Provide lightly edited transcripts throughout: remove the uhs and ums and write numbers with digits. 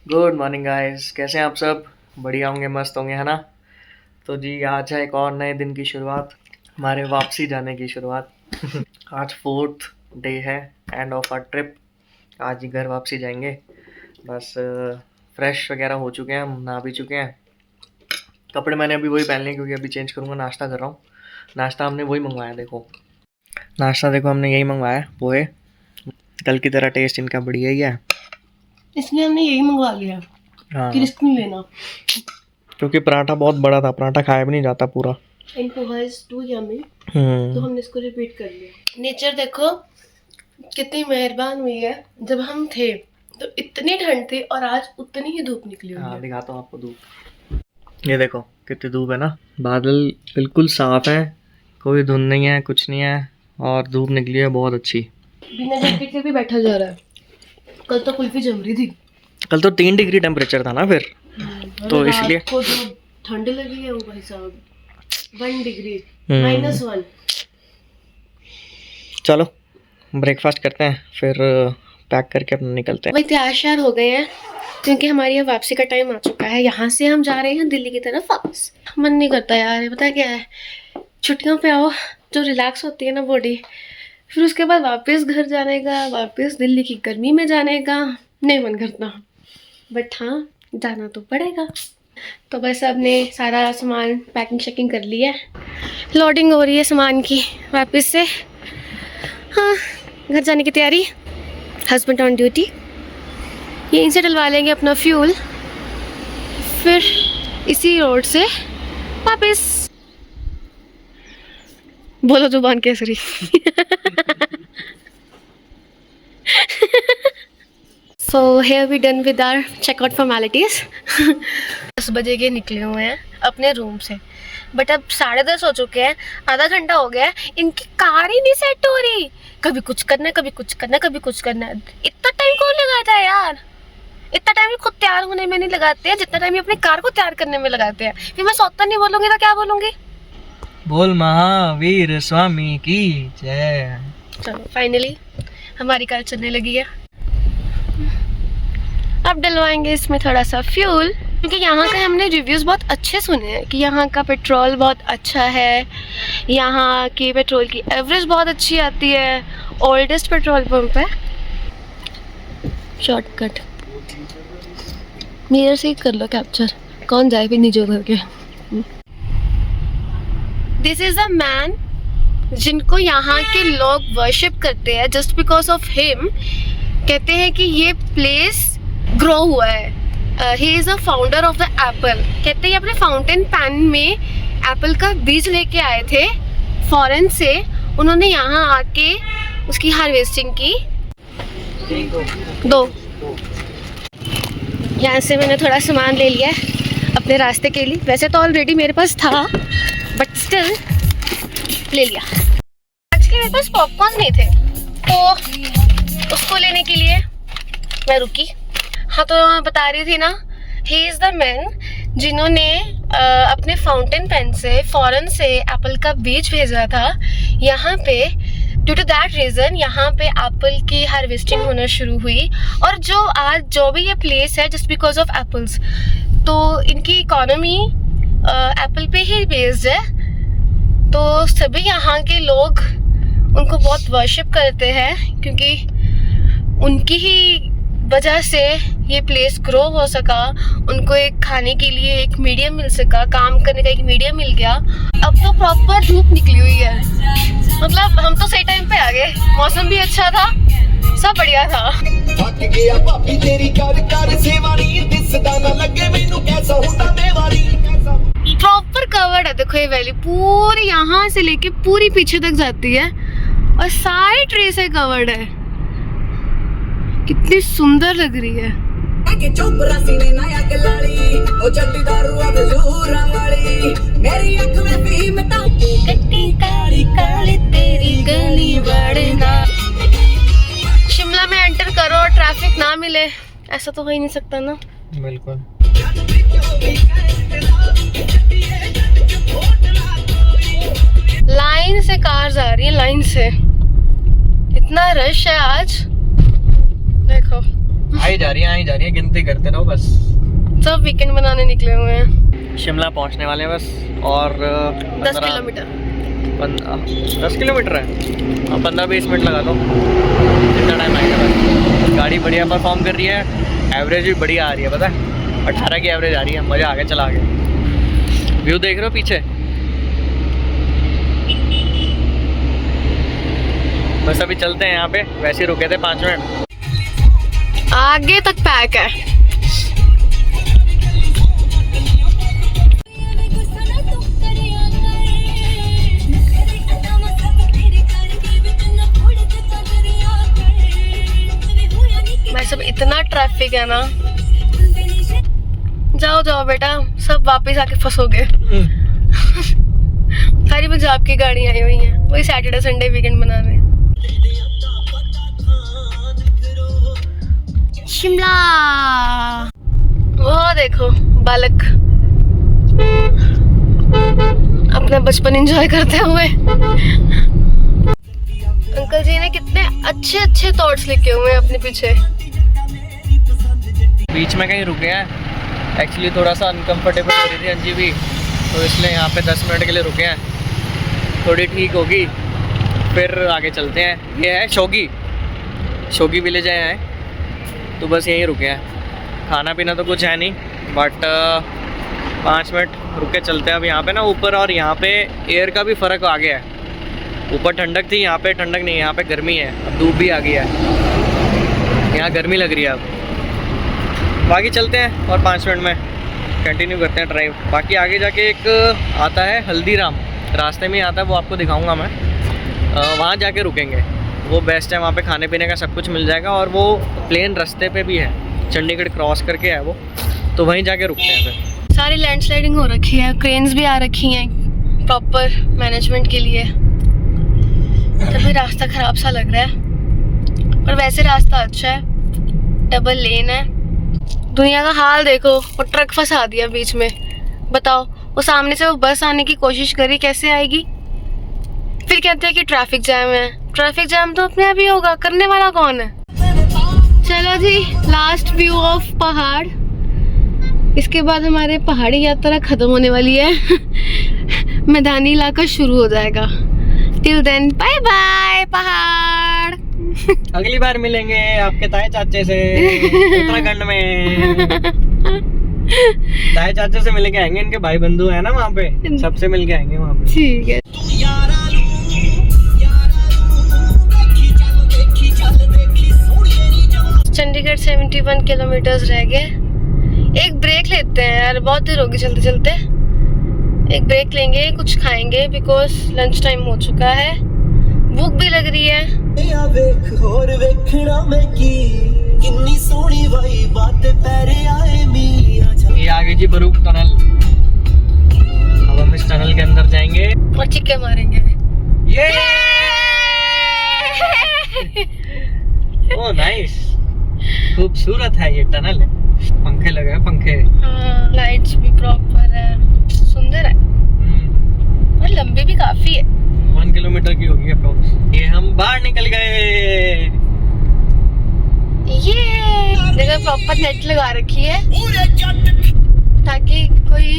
Good morning guys, कैसे हैं आप सब? बढ़िया होंगे, मस्त होंगे, है ना? तो जी आज है एक और नए दिन की शुरुआत, हमारे वापसी जाने की शुरुआत। आज 4th डे है, एंड ऑफ आवर ट्रिप। आज ही घर वापसी जाएंगे। बस फ्रेश वगैरह हो चुके हैं, हम नहा भी चुके हैं। कपड़े मैंने अभी वही पहन लिए क्योंकि अभी चेंज करूँगा। नाश्ता कर रहा हूँ। नाश्ता हमने वही मंगवाया, देखो नाश्ता देखो, हमने यही मंगवाया पोहे। कल की तरह टेस्ट इनका बढ़िया ही है, इसलिए हमने यही मंगवा लिया हाँ, कि रिस्क नहीं लेना। क्योंकि पराठा बहुत बड़ा था, पराठा खाया भी नहीं जाता पूरा। इन पोहा इज टू यम्मी, तो हमने इसको रिपीट कर लिया। नेचर देखो कितनी मेहरबान हुई है। जब हम थे तो इतनी ठंड थी और आज उतनी ही धूप निकली हुई हाँ, है। दिखाता हूँ आपको धूप। ये देखो कितनी धूप है ना, बादल बिल्कुल साफ है, कोई धुंध नहीं है, कुछ नहीं है, और धूप निकली है बहुत अच्छी। बिना जैकेट के भी बैठा जा रहा है। कल तो कुल्फी जम रही थी। कल तो 3 डिग्री टेम्परेचर था ना फिर, तो और इसलिए रात को जो ठंड लगी है वो भाई साहब 1 डिग्री -1। चलो ब्रेकफास्ट करते हैं, फिर पैक करके अपना निकलते हैं। वही तैयार श्यार हो गए हैं क्योंकि हमारी अब वापसी का टाइम आ चुका है। यहाँ से हम जा रहे हैं दिल्ली की तरफ वापस। मन नहीं करता यार, ये पता क्या है, छुट्टियों पे आओ जो रिलैक्स होती है ना बॉडी, फिर उसके बाद वापस घर जाने का, वापस दिल्ली की गर्मी में जाने का नहीं मन करता। बट हाँ, जाना तो पड़ेगा। तो बस अब ने सारा सामान पैकिंग शैकिंग कर लिया है, लोडिंग हो रही है सामान की वापस से। हाँ, घर जाने की तैयारी। हस्बैंड ऑन ड्यूटी, यहीं से डलवा लेंगे अपना फ्यूल, फिर इसी रोड से वापस। बोलो जुबान Kesari. So here we done with our checkout formalities. 10 बजे के निकले हुए हैं अपने रूम से, बट अब 10:30 हो चुके हैं। आधा घंटा हो गया है, इनकी कार ही नहीं सेट हो रही। कभी कुछ करना, कभी कुछ करना, कभी कुछ करना। इतना टाइम कौन लगाता है यार? इतना टाइम खुद तैयार होने में नहीं लगाते हैं जितना टाइम ये अपनी कार को तैयार करने में लगाते हैं। फिर मैं सौता नहीं बोलूँगी तो क्या बोलूँगी? बोल महावीर स्वामी की जय। चलो फाइनली हमारी कार चलने लगी है। अब डलवाएंगे इसमें थोड़ा सा फ्यूल, क्योंकि यहाँ के हमने रिव्यूज़ बहुत अच्छे सुने हैं कि यहाँ का पेट्रोल बहुत अच्छा है, यहाँ की पेट्रोल की एवरेज बहुत अच्छी आती है, ओल्डेस्ट पेट्रोल पंप है। शॉर्टकट मिरर से ही कर लो कैप्चर, कौन जाए फिर नीचे उधर के। दिस इज़ अ मैन जिनको यहाँ के लोग वर्शिप करते हैं जस्ट बिकॉज ऑफ हिम। कहते हैं कि ये प्लेस ग्रो हुआ है। He is a founder of the Apple. कहते हैं अपने फाउंटेन पैन में एप्पल का बीज लेके आए थे फॉरेन से, उन्होंने यहाँ आके उसकी हार्वेस्टिंग की। दो यहाँ से मैंने थोड़ा सामान ले लिया है अपने रास्ते के लिए। वैसे तो ऑलरेडी मेरे पास था, बट स्टिल ले लिया। एक्चुअली मेरे पास पॉपकॉर्न नहीं थे, तो उसको लेने के लिए मैं रुकी। हाँ, तो बता रही थी ना, ही इज़ द मैन जिन्होंने अपने फाउंटेन पेन से फॉरेन से एप्पल का बीज भेजा था यहाँ पे। ड्यू टू दैट रीज़न यहाँ पे एप्पल की हार्वेस्टिंग होना शुरू हुई, और जो आज जो भी ये प्लेस है जस्ट बिकॉज ऑफ एप्पल्स, तो इनकी इकोनॉमी एप्पल पे ही बेस्ड है। तो सभी यहाँ के लोग उनको बहुत वर्शिप करते हैं क्योंकि उनकी ही वजह से ये प्लेस ग्रो हो सका। उनको एक खाने के लिए एक मीडियम मिल सका, काम करने का एक मीडियम मिल गया। अब तो प्रॉपर धूप निकली हुई है, मतलब हम तो सही टाइम पे आ गए। मौसम भी अच्छा था, सब बढ़िया था। प्रॉपर कवर्ड है, देखो ये वैली पूरी यहाँ से लेके पूरी पीछे तक जाती है और सारी ट्री से कवर्ड है। कितनी सुंदर लग रही है। शिमला में एंटर करो और ट्रैफिक ना मिले, ऐसा तो हो ही नहीं सकता ना। बिल्कुल। लाइन से कार्स आ रही है, लाइन से। इतना रश है आज, देखो। आई जा रही है, गिनती करते रहो बस। सब वीकेंड बनाने निकले हुए हैं। शिमला पहुंचने वाले हैं बस, और 10 किलोमीटर 10 किलोमीटर है, 15-20 मिनट लगा लो, कितना टाइम आएगा बस। गाड़ी बढ़िया परफॉर्म कर रही है, एवरेज भी बढ़िया आ रही है, पता है 18 की एवरेज आ रही है। मज़ा आ गया, चला गया। व्यू देख रहे हो पीछे, बस अभी चलते हैं। यहाँ पे वैसे ही रुके थे 5 मिनट। आगे तक पैक है। भाई सब इतना ट्रैफिक है ना, जाओ जाओ बेटा, सब वापस आके फंसोगे। सारी पंजाब की गाड़ी आई हुई हैं, वही सैटरडे संडे वीकेंड बनाने। शिमला, वो देखो बालक अपना बचपन एंजॉय करते हुए। अंकल जी ने कितने अच्छे अच्छे थॉट्स लिखे हुए हैं अपने पीछे। बीच में कहीं रुके हैं, एक्चुअली थोड़ा सा अनकंफर्टेबल हो रही थी अंजी भी, तो इसलिए यहाँ पे 10 मिनट के लिए रुके हैं। थोड़ी ठीक होगी फिर आगे चलते हैं। ये है शोगी विलेज है, तो बस यहीं रुके हैं। खाना पीना तो कुछ है नहीं, बट 5 मिनट रुक के चलते हैं। अब यहाँ पे ना ऊपर और यहाँ पे एयर का भी फ़र्क आ गया है। ऊपर ठंडक थी, यहाँ पे ठंडक नहीं है, यहाँ पे गर्मी है। अब धूप भी आ गई है, यहाँ गर्मी लग रही है। अब बाकी चलते हैं और 5 मिनट में कंटिन्यू करते हैं ड्राइव। बाकी आगे जाके एक आता है हल्दीराम, रास्ते में ही आता है, वो आपको दिखाऊंगा मैं। वहाँ जाके रुकेंगे, वो बेस्ट है। वहाँ पे खाने पीने का सब कुछ मिल जाएगा, और वो प्लेन रास्ते पे भी है, चंडीगढ़ क्रॉस करके है वो, तो वहीं जाके रुकते हैं फिर। सारी लैंडस्लाइडिंग हो रखी है, क्रेन्स भी आ रखी हैं प्रॉपर मैनेजमेंट के लिए। तभी रास्ता ख़राब सा लग रहा है, पर वैसे रास्ता अच्छा है, डबल लेन है। दुनिया का हाल देखो, वो ट्रक फंसा दिया बीच में। बताओ, वो सामने से वो बस आने की कोशिश करी, कैसे आएगी? फिर कहते हैं कि ट्रैफिक जैम है। ट्रैफिक जैम तो अपने आप ही होगा, करने वाला कौन है? चलो जी, लास्ट व्यू ऑफ पहाड़। इसके बाद हमारे पहाड़ी यात्रा खत्म होने वाली है। मैदानी इलाका शुरू हो जाएगा। टिल देन बाय बाय पहाड़। अगली बार मिलेंगे आपके ताए चाचे से उत्तराखंड में। ताए चाचे से मिलके आएंगे, इनके भाई बंधु है ना वहाँ पे, सबसे मिलके आएंगे वहाँ पे। ठीक है। चंडीगढ़ 71 किलोमीटर्स रह गए। एक ब्रेक लेते हैं यार, बहुत देर होगी चलते चलते। एक ब्रेक लेंगे, कुछ खाएंगे, बिकॉज लंच टाइम हो चुका है, भूख भी लग रही है। ये आगे जी बरूक टनल। अब हम इस टनल के अंदर जाएंगे और चिक्के मारेंगे। ये ओह नाइस, खूबसूरत है ये टनल। पंखे लगे हैं, पंखे। हाँ, लाइट्स भी प्रॉपर है, सुंदर है और लंबी भी काफी है। 1 किलोमीटर की होगी अप्रोक्स। ये हम बाहर निकल गए। ये जगह प्रॉपर नेट लगा रखी है ताकि कोई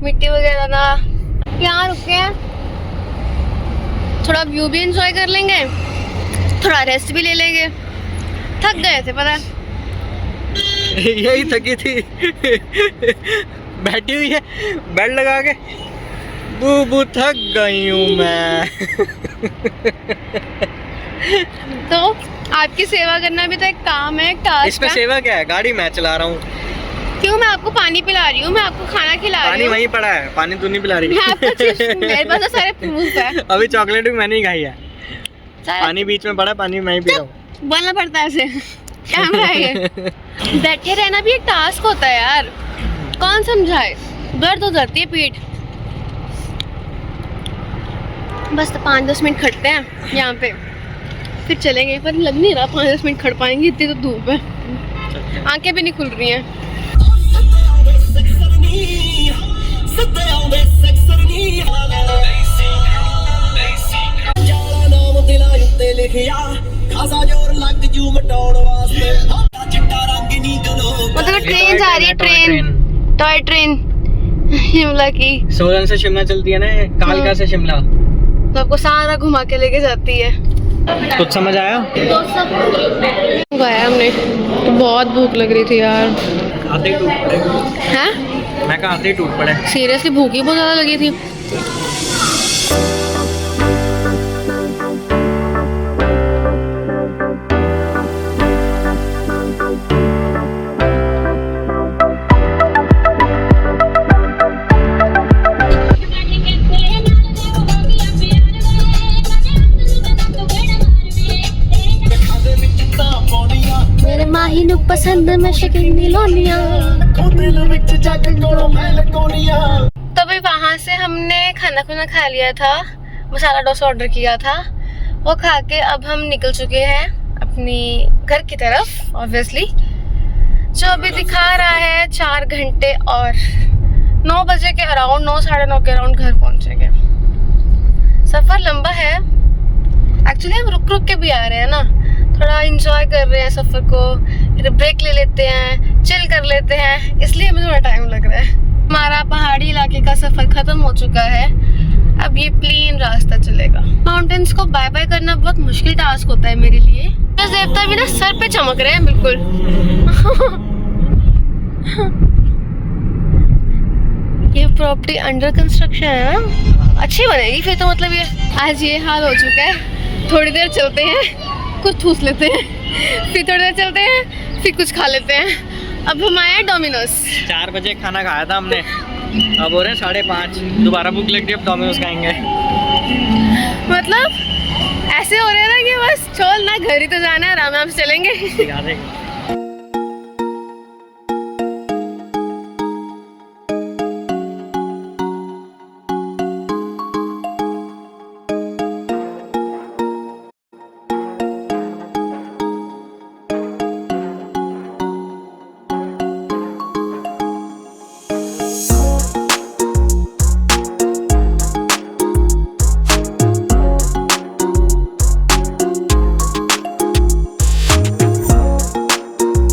मिट्टी वगैरह ना। यहाँ रुके हैं, थोड़ा व्यू भी एंजॉय कर लेंगे, थोड़ा रेस्ट भी ले लेंगे। थक गए थे पता है। यही थकी थी। बैठी हुई है बेड लगा के, बू थक गई हूँ मैं। तो आपकी सेवा करना भी तो एक काम है, एक टास्क। इसमें सेवा क्या है? गाड़ी मैं चला रहा हूँ। क्यों? मैं आपको पानी पिला रही हूँ, मैं आपको खाना खिला रही हूँ। पानी वहीं पड़ा है, पानी तू नहीं पिला रही। मेरे पास तो सारे प्रूफ है। अभी चॉकलेट भी मैंने ही खाई है। पानी बीच में पड़ा, पानी मैं ही पी रहा हूँ। बोलना पड़ता है ऐसे, कैमरा है ये। बैठे रहना भी एक टास्क होता है यार, कौन समझाए? दर्द हो जाती है पीठ। बस 5-10 मिनट खड़ते हैं यहाँ पे, फिर चलेंगे। पर लग नहीं रहा 5-10 मिनट खड़ पाएंगे, इतनी तो धूप है, आंखें भी नहीं खुल रही हैं। खासा जोर लग जू मटाउण वास्ते चिट्टा मतलब ट्रेन जा रही है, ट्रेन, टॉय ट्रेन शिमला की। सोलन से शिमला चलती है ना, कालका से शिमला, तो आपको सारा घुमा के लेके जाती है। कुछ समझ आया? गया हमने, बहुत भूख लग रही थी यार। आधे टूट पड़े हैं? मैं कहा आधे टूट पड़े। सीरियसली भूख ही बहुत ज्यादा लगी थी। मेरे माही नु पसंद मैं शकीनी लोनिया। तो भाई वहाँ से हमने खाना खुना खा लिया था, मसाला डोसा ऑर्डर किया था, वो खा के अब हम निकल चुके हैं अपनी घर की तरफ ऑब्वियसली, जो अभी दिखा रहा है 4 घंटे और 9 बजे के अराउंड, 9 साढ़े 9 के अराउंड घर पहुंचेंगे। सफ़र लंबा है एक्चुअली, हम रुक रुक के भी आ रहे हैं ना, थोड़ा इंजॉय कर रहे हैं सफ़र को, फिर ब्रेक ले लेते हैं, चिल कर लेते हैं, इसलिए हमें थोड़ा टाइम लग रहा है। हमारा पहाड़ी इलाके का सफ़र ख़त्म हो चुका है, अब ये प्लेन रास्ता चलेगा। माउंटेन्स को बाय बाय करना बहुत मुश्किल टास्क होता है मेरे लिए। बस देवता भी ना सर पे चमक रहे हैं बिल्कुल। ये प्रॉपर्टी अंडर कंस्ट्रक्शन है ना, अच्छी बनेगी फिर तो। मतलब ये आज ये हाल हो चुका है, थोड़ी देर चलते हैं, कुछ ठूस लेते हैं, फिर थोड़ी देर चलते हैं, फिर कुछ खा लेते हैं। अब हम आए हैं डोमिनोज। 4 बजे खाना खाया था हमने, अब हो रहे हैं 5:30, दोबारा भूख लग रही है, अब डोमिनोज खाएंगे। मतलब ऐसे हो रहा है ना कि बस छोड़ ना, घर ही तो जाना है, आराम आराम से चलेंगे।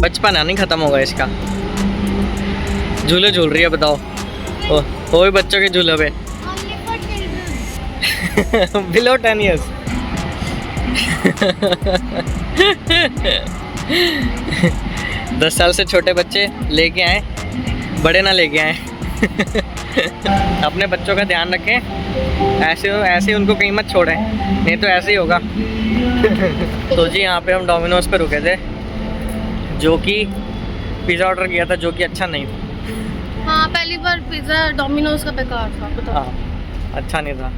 बचपन नहीं खत्म होगा इसका। झूले झूल रही है, बताओ। ओ भी बच्चों के झूले पे। Below 10 years। 10 साल से छोटे बच्चे लेके आए, बड़े ना लेके आए। अपने बच्चों का ध्यान रखें, ऐसे उनको कहीं मत छोड़ें, नहीं तो ऐसे ही होगा। तो जी यहाँ पे हम डोमिनोज पे रुके थे, जो कि पिज़्ज़ा ऑर्डर किया था, जो कि अच्छा नहीं था। हाँ, पहली बार पिज़्ज़ा डोमिनोज का बेकार था, बताओ। हाँ, अच्छा नहीं था,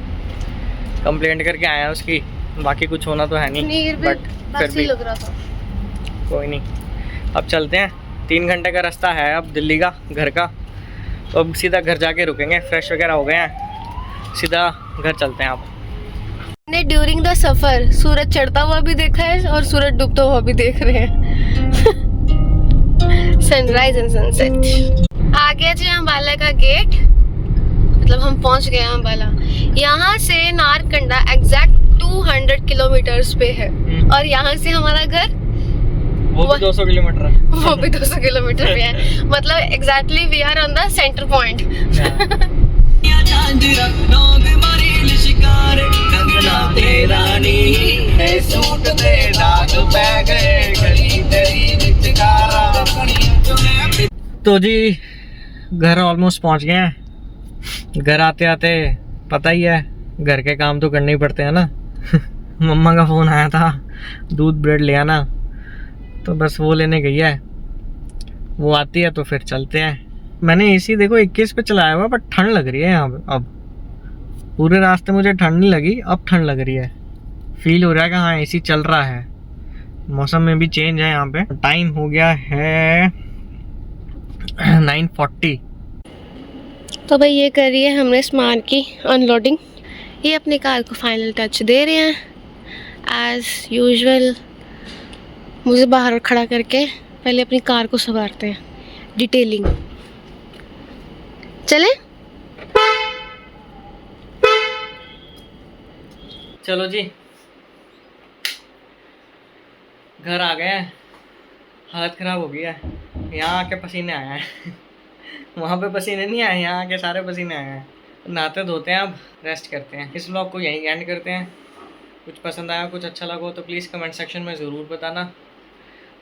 कंप्लेंट करके आया उसकी, बाकी कुछ होना तो है नहीं, बट फिर भी लग रहा था। कोई नहीं, अब चलते हैं। 3 घंटे का रास्ता है अब दिल्ली का, घर का, तो अब सीधा घर जाके रुकेंगे, फ्रेश वगैरह हो गए हैं, सीधा घर चलते हैं। अब ने ड्यूरिंग द सफर सूरज चढ़ता हुआ भी देखा है और सूरज डूबता हुआ भी देख रहे हैं। Sunrise and sunset. आ गया जी अम्बाला का गेट, मतलब हम पहुंच गए अम्बाला। यहाँ से नारकंडा एग्जैक्ट 200 किलोमीटर्स पे है, और यहाँ से हमारा घर वो भी 200 किलोमीटर है। वो भी 200 किलोमीटर पे है, मतलब exactly we are on the centre point. तो जी घर ऑलमोस्ट पहुंच गए हैं। घर आते आते पता ही है, घर के काम तो करने ही पड़ते हैं ना। मम्मा का फ़ोन आया था, दूध ब्रेड ले आना, तो बस वो लेने गई है, वो आती है तो फिर चलते हैं। मैंने एसी देखो 21 पे चलाया हुआ, बट ठंड लग रही है यहाँ पे। अब पूरे रास्ते मुझे ठंड नहीं लगी, अब ठंड लग रही है, फील हो रहा है कि हाँ एसी चल रहा है। मौसम में भी चेंज है यहाँ पे। टाइम हो गया है 9:40। तो भाई ये कर रही है हमने सामान की अनलोडिंग। ये अपनी कार को फाइनल टच दे रहे हैं एज यूजुअल। मुझे बाहर खड़ा करके पहले अपनी कार को संवारते हैं, डिटेलिंग। चले चलो जी घर आ गए हैं, हालत ख़राब हो गई है। यहाँ आके पसीने आए हैं वहाँ पे पसीने नहीं आए, यहाँ आके सारे पसीने आए हैं। नहाते धोते हैं, अब रेस्ट करते हैं। इस व्लॉग को यहीं एंड करते हैं। कुछ पसंद आया, कुछ अच्छा लगा हो तो प्लीज़ कमेंट सेक्शन में ज़रूर बताना।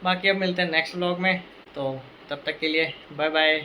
बाकी अब मिलते हैं नेक्स्ट व्लॉग में, तो तब तक के लिए बाय बाय।